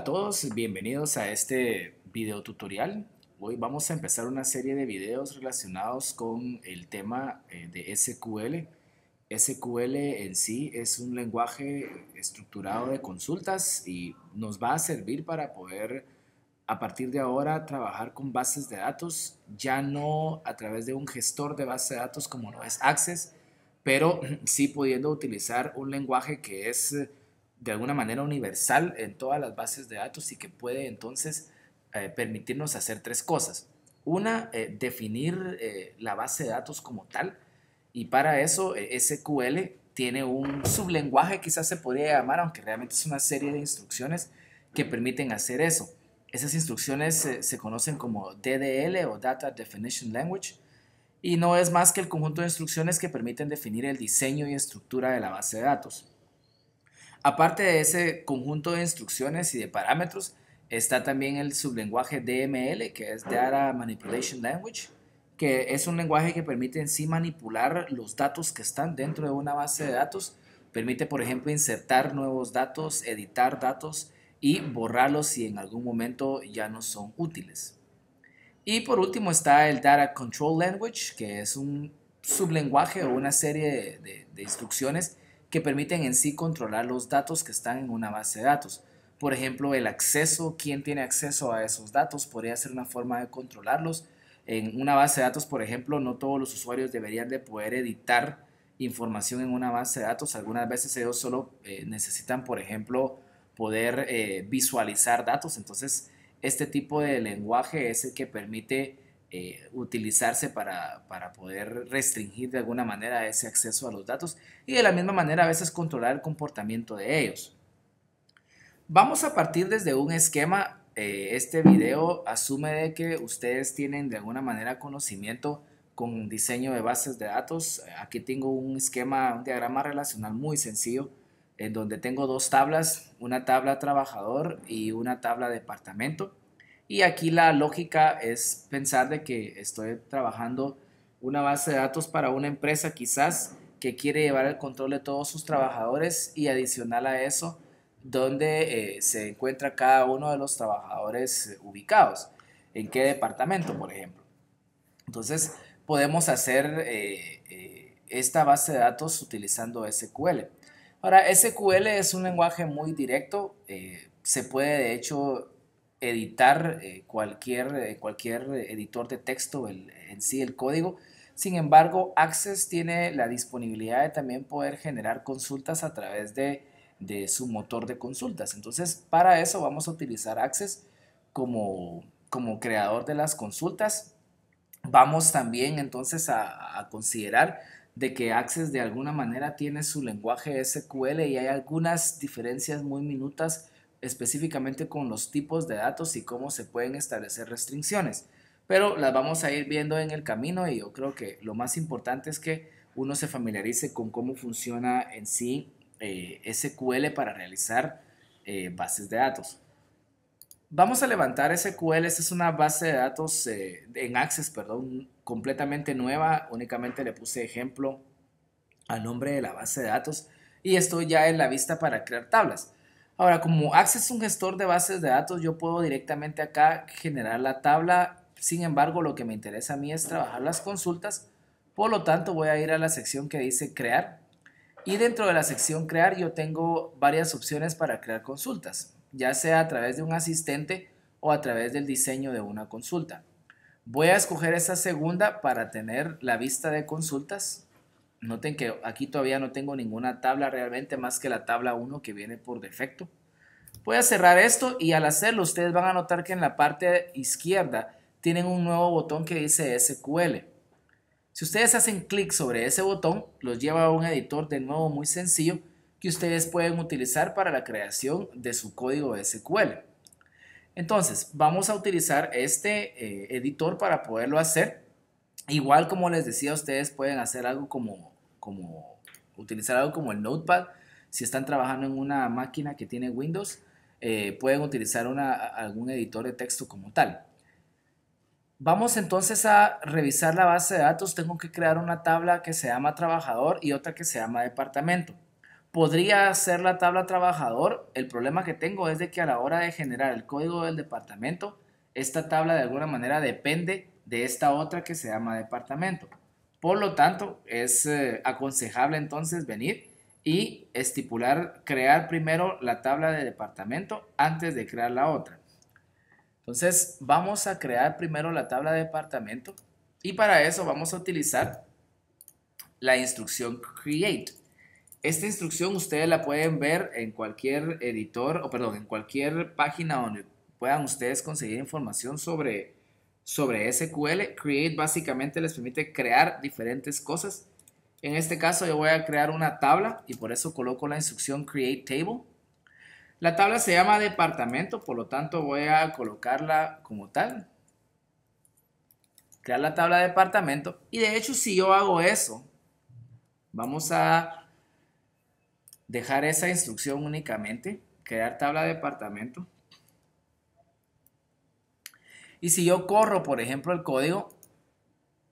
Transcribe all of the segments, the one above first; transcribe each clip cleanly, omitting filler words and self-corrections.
todos, bienvenidos a este video tutorial. Hoy vamos a empezar una serie de videos relacionados con el tema de SQL. SQL en sí es un lenguaje estructurado de consultas y nos va a servir para poder a partir de ahora trabajar con bases de datos, ya no a través de un gestor de base de datos como lo es Access, pero sí pudiendo utilizar un lenguaje que es de alguna manera universal en todas las bases de datos y que puede entonces permitirnos hacer tres cosas. Una, definir la base de datos como tal, y para eso SQL tiene un sublenguaje, quizás se podría llamar, aunque realmente es una serie de instrucciones que permiten hacer eso. Esas instrucciones se conocen como DDL o Data Definition Language, y no es más que el conjunto de instrucciones que permiten definir el diseño y estructura de la base de datos. Aparte de ese conjunto de instrucciones y de parámetros, está también el sublenguaje DML, que es Data Manipulation Language, que es un lenguaje que permite en sí manipular los datos que están dentro de una base de datos. Permite, por ejemplo, insertar nuevos datos, editar datos y borrarlos si en algún momento ya no son útiles. Y por último está el Data Control Language, que es un sublenguaje o una serie de instrucciones que permiten en sí controlar los datos que están en una base de datos. Por ejemplo, el acceso, quién tiene acceso a esos datos, podría ser una forma de controlarlos. En una base de datos, por ejemplo, no todos los usuarios deberían de poder editar información en una base de datos. Algunas veces ellos solo necesitan, por ejemplo, poder visualizar datos. Entonces, este tipo de lenguaje es el que permite utilizarse para poder restringir de alguna manera ese acceso a los datos y de la misma manera a veces controlar el comportamiento de ellos. Vamos a partir desde un esquema. Este video asume de que ustedes tienen de alguna manera conocimiento con diseño de bases de datos. Aquí tengo un esquema, un diagrama relacional muy sencillo en donde tengo dos tablas, una tabla trabajador y una tabla departamento. Y aquí la lógica es pensar de que estoy trabajando una base de datos para una empresa quizás que quiere llevar el control de todos sus trabajadores y adicional a eso donde se encuentra cada uno de los trabajadores ubicados, en qué departamento, por ejemplo. Entonces, podemos hacer esta base de datos utilizando SQL. Ahora, SQL es un lenguaje muy directo, se puede de hecho editar cualquier editor de texto en sí, el código. Sin embargo, Access tiene la disponibilidad de también poder generar consultas a través de su motor de consultas. Entonces, para eso vamos a utilizar Access como creador de las consultas. Vamos también entonces a considerar de que Access de alguna manera tiene su lenguaje SQL y hay algunas diferencias muy minutas específicamente con los tipos de datos y cómo se pueden establecer restricciones. Pero las vamos a ir viendo en el camino y yo creo que lo más importante es que uno se familiarice con cómo funciona en sí SQL para realizar bases de datos. Vamos a levantar SQL. Esta es una base de datos en Access, perdón, completamente nueva. Únicamente le puse ejemplo al nombre de la base de datos y estoy ya en la vista para crear tablas. Ahora, como Access es un gestor de bases de datos, yo puedo directamente acá generar la tabla. Sin embargo, lo que me interesa a mí es trabajar las consultas. Por lo tanto, voy a ir a la sección que dice crear. Y dentro de la sección crear yo tengo varias opciones para crear consultas, ya sea a través de un asistente o a través del diseño de una consulta. Voy a escoger esa segunda para tener la vista de consultas. Noten que aquí todavía no tengo ninguna tabla realmente más que la tabla 1 que viene por defecto. Voy a cerrar esto y al hacerlo ustedes van a notar que en la parte izquierda tienen un nuevo botón que dice SQL. Si ustedes hacen clic sobre ese botón, los lleva a un editor de nuevo muy sencillo que ustedes pueden utilizar para la creación de su código SQL. Entonces, vamos a utilizar este editor para poderlo hacer. Igual como les decía, ustedes pueden hacer algo utilizar algo como el Notepad. Si están trabajando en una máquina que tiene Windows, pueden utilizar algún editor de texto como tal. Vamos entonces a revisar la base de datos. Tengo que crear una tabla que se llama trabajador y otra que se llama departamento. Podría ser la tabla trabajador. El problema que tengo es de que a la hora de generar el código del departamento, esta tabla de alguna manera depende de esta otra que se llama departamento. Por lo tanto, es aconsejable entonces venir y estipular, crear primero la tabla de departamento antes de crear la otra. Entonces, vamos a crear primero la tabla de departamento y para eso vamos a utilizar la instrucción create. Esta instrucción ustedes la pueden ver en cualquier editor, o perdón, en cualquier página donde puedan ustedes conseguir información sobre SQL. Create básicamente les permite crear diferentes cosas. En este caso yo voy a crear una tabla y por eso coloco la instrucción create table. La tabla se llama departamento, por lo tanto voy a colocarla como tal. Crear la tabla de departamento. Y de hecho si yo hago eso, vamos a dejar esa instrucción únicamente, crear tabla de departamento. Y si yo corro, por ejemplo, el código,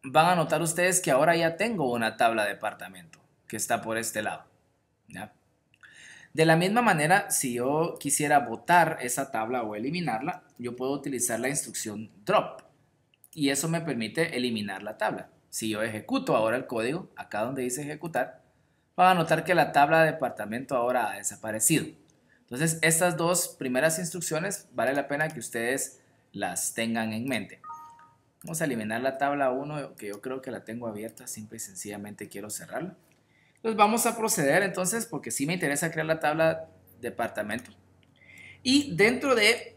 van a notar ustedes que ahora ya tengo una tabla de departamento que está por este lado. ¿Ya? De la misma manera, si yo quisiera botar esa tabla o eliminarla, yo puedo utilizar la instrucción drop. Y eso me permite eliminar la tabla. Si yo ejecuto ahora el código, acá donde dice ejecutar, van a notar que la tabla de departamento ahora ha desaparecido. Entonces, estas dos primeras instrucciones vale la pena que ustedes las tengan en mente. Vamos a eliminar la tabla 1, que yo creo que la tengo abierta, simple y sencillamente quiero cerrarla. Entonces vamos a proceder entonces, porque sí me interesa crear la tabla departamento. Y dentro de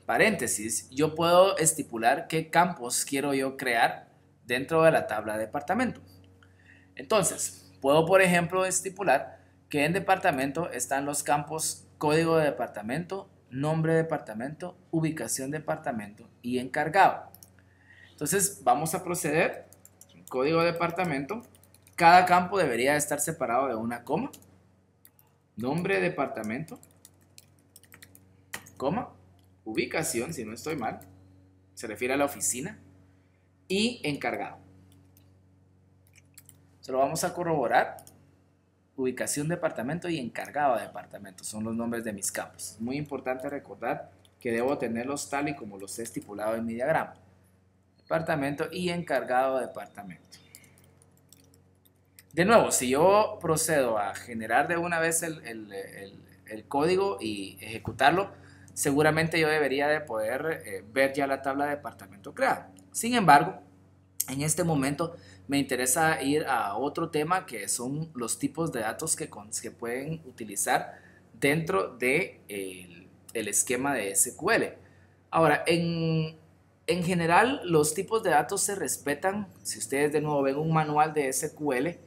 paréntesis, yo puedo estipular qué campos quiero yo crear dentro de la tabla departamento. Entonces, puedo por ejemplo estipular que en departamento están los campos código de departamento, nombre de departamento, ubicación de departamento y encargado. Entonces vamos a proceder. Código de departamento. Cada campo debería estar separado de una coma. Nombre de departamento, coma, ubicación, si no estoy mal, se refiere a la oficina, y encargado. Se lo vamos a corroborar. Ubicación de departamento y encargado de departamento son los nombres de mis campos. Es muy importante recordar que debo tenerlos tal y como los he estipulado en mi diagrama. Departamento y encargado de departamento. De nuevo, si yo procedo a generar de una vez el código y ejecutarlo, seguramente yo debería de poder ver ya la tabla de departamento creada. Sin embargo, en este momento me interesa ir a otro tema que son los tipos de datos que pueden utilizar dentro de el esquema de SQL. Ahora, en general, los tipos de datos se respetan. Si ustedes de nuevo ven un manual de SQL,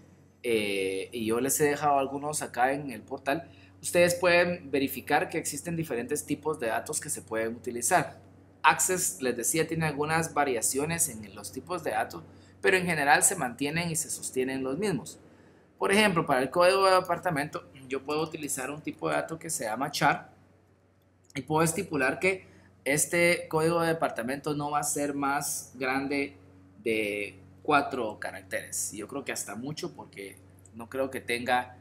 y yo les he dejado algunos acá en el portal, ustedes pueden verificar que existen diferentes tipos de datos que se pueden utilizar. Access, les decía, tiene algunas variaciones en los tipos de datos, pero en general se mantienen y se sostienen los mismos. Por ejemplo, para el código de departamento, yo puedo utilizar un tipo de dato que se llama char y puedo estipular que este código de departamento no va a ser más grande de 4 caracteres. Yo creo que hasta mucho, porque no creo que tenga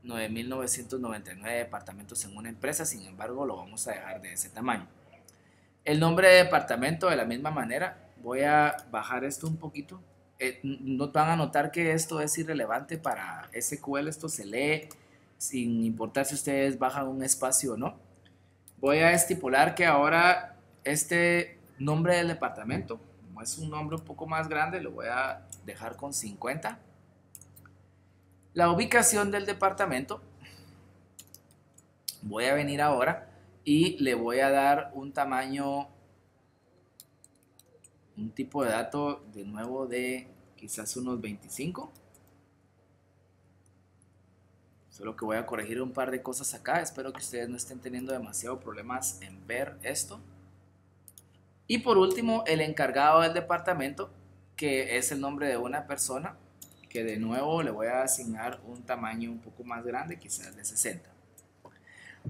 9.999 departamentos en una empresa. Sin embargo, lo vamos a dejar de ese tamaño. El nombre de departamento, de la misma manera, voy a bajar esto un poquito. No van a notar que esto es irrelevante para SQL. Esto se lee sin importar si ustedes bajan un espacio o no. Voy a estipular que ahora este nombre del departamento, como es un nombre un poco más grande, lo voy a dejar con 50. La ubicación del departamento, voy a venir ahora y le voy a dar un tamaño, un tipo de dato de nuevo de quizás unos 25. Solo que voy a corregir un par de cosas acá. Espero que ustedes no estén teniendo demasiados problemas en ver esto. Y por último, el encargado del departamento, que es el nombre de una persona, que de nuevo le voy a asignar un tamaño un poco más grande, quizás de 60.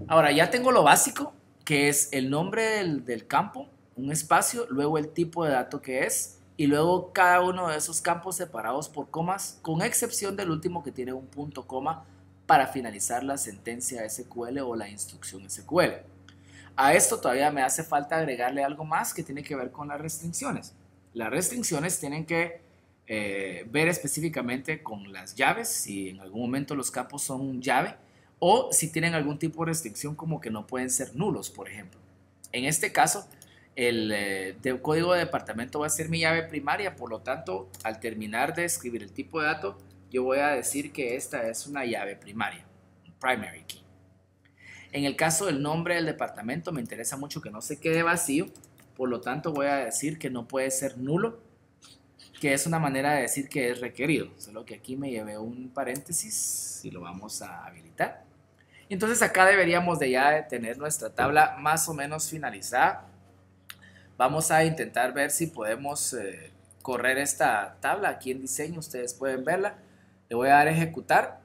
Ahora ya tengo lo básico, que es el nombre del campo, un espacio, luego el tipo de dato que es, y luego cada uno de esos campos separados por comas, con excepción del último que tiene un punto coma para finalizar la sentencia SQL o la instrucción SQL. A esto todavía me hace falta agregarle algo más que tiene que ver con las restricciones. Las restricciones tienen que ver específicamente con las llaves, si en algún momento los campos son llave o si tienen algún tipo de restricción como que no pueden ser nulos, por ejemplo. En este caso, el código de departamento va a ser mi llave primaria, por lo tanto, al terminar de escribir el tipo de dato, yo voy a decir que esta es una llave primaria, primary key. En el caso del nombre del departamento, me interesa mucho que no se quede vacío, por lo tanto voy a decir que no puede ser nulo, que es una manera de decir que es requerido, solo que aquí me llevé un paréntesis y lo vamos a habilitar. Entonces acá deberíamos de ya tener nuestra tabla más o menos finalizada. Vamos a intentar ver si podemos correr esta tabla aquí en diseño, ustedes pueden verla. Le voy a dar a ejecutar.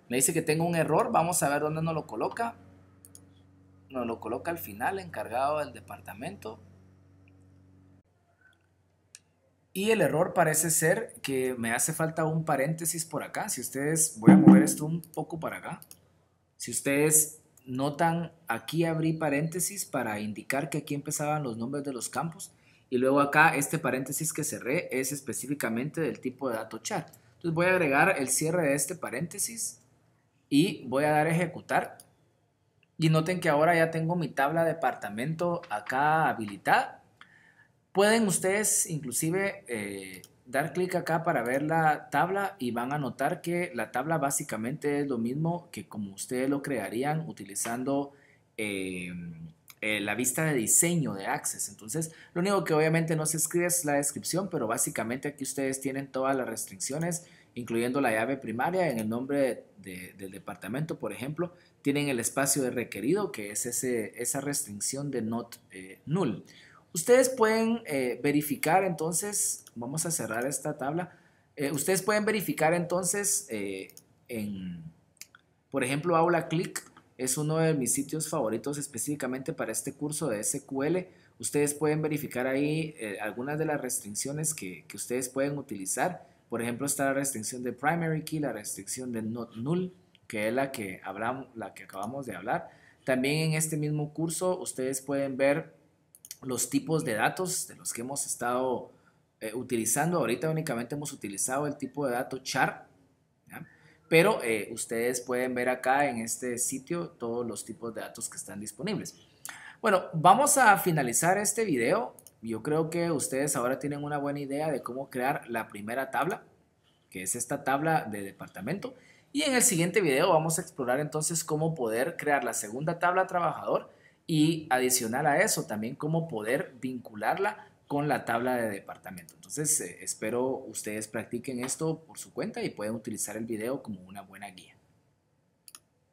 Me dice que tengo un error, vamos a ver dónde nos lo coloca. Nos lo coloca al final, encargado del departamento. Y el error parece ser que me hace falta un paréntesis por acá. Si ustedes, voy a mover esto un poco para acá. Si ustedes notan, aquí abrí paréntesis para indicar que aquí empezaban los nombres de los campos. Y luego acá este paréntesis que cerré es específicamente del tipo de dato char. Entonces voy a agregar el cierre de este paréntesis y voy a dar a ejecutar. Y noten que ahora ya tengo mi tabla de departamento acá habilitada. Pueden ustedes inclusive dar clic acá para ver la tabla y van a notar que la tabla básicamente es lo mismo que como ustedes lo crearían utilizando la vista de diseño de Access. Entonces, lo único que obviamente no se escribe es la descripción, pero básicamente aquí ustedes tienen todas las restricciones, incluyendo la llave primaria en el nombre del departamento, por ejemplo. Tienen el espacio de requerido, que es esa restricción de not null. Ustedes pueden verificar entonces, vamos a cerrar esta tabla, ustedes pueden verificar entonces por ejemplo, Aula Click es uno de mis sitios favoritos específicamente para este curso de SQL. Ustedes pueden verificar ahí algunas de las restricciones que ustedes pueden utilizar. Por ejemplo, está la restricción de primary key, la restricción de not null, que es la que acabamos de hablar. También en este mismo curso ustedes pueden ver los tipos de datos de los que hemos estado utilizando. Ahorita únicamente hemos utilizado el tipo de dato char, ¿ya? Pero ustedes pueden ver acá en este sitio todos los tipos de datos que están disponibles. Bueno, vamos a finalizar este video. Yo creo que ustedes ahora tienen una buena idea de cómo crear la primera tabla, que es esta tabla de departamento. Y en el siguiente video vamos a explorar entonces cómo poder crear la segunda tabla trabajador y adicional a eso también cómo poder vincularla con la tabla de departamento. Entonces espero ustedes practiquen esto por su cuenta y pueden utilizar el video como una buena guía.